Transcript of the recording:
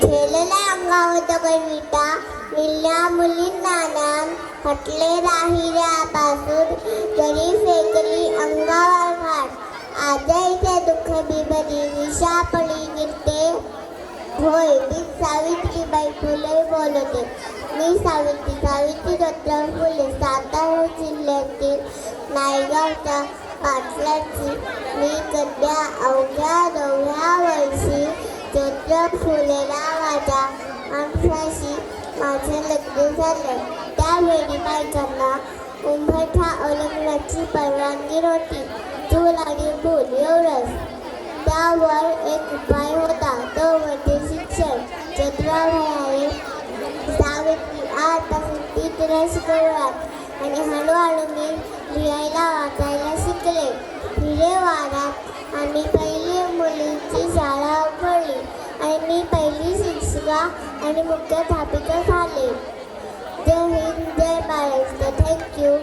झेलल्या अंगावर कविता निल्या मुलींना नाम हटले राहिल्यापासून जरी फेकली अंगावर घाट आजईचे दुःख बिबरी विषापळी गिरते. होय मी सावित्रीबाई फुले बोलते. मी सावित्री ज्योतिराव फुले सातारा जिल्ह्यातील नायगावच्या पाटलाची. मी सध्या अवघ्या 9व्या वर्षी ज्योतिराव फुले नावाच्या माणसाशी माझे लग्न झाले. त्यावेळी बायकांना उंबरठा ओळखण्याची परवानगी नव्हती. चूल आणि भूल एवढंच. त्यावर एक उपाय होता, तो म्हणजे शिक्षण. ज्योतिराव म्हणाले, सावित्री आजपासून ती तुला शिकवणार. आणि हळूहळू मी लिहायला वाचायला शिकले. हिरेवाड्यात आम्ही पहिली मुलींची शाळा उघडली आणि मी पहिली शिक्षिका आणि मुख्याध्यापिका झाले. जय हिंद, जय महाराष्ट्र. थँक्यू.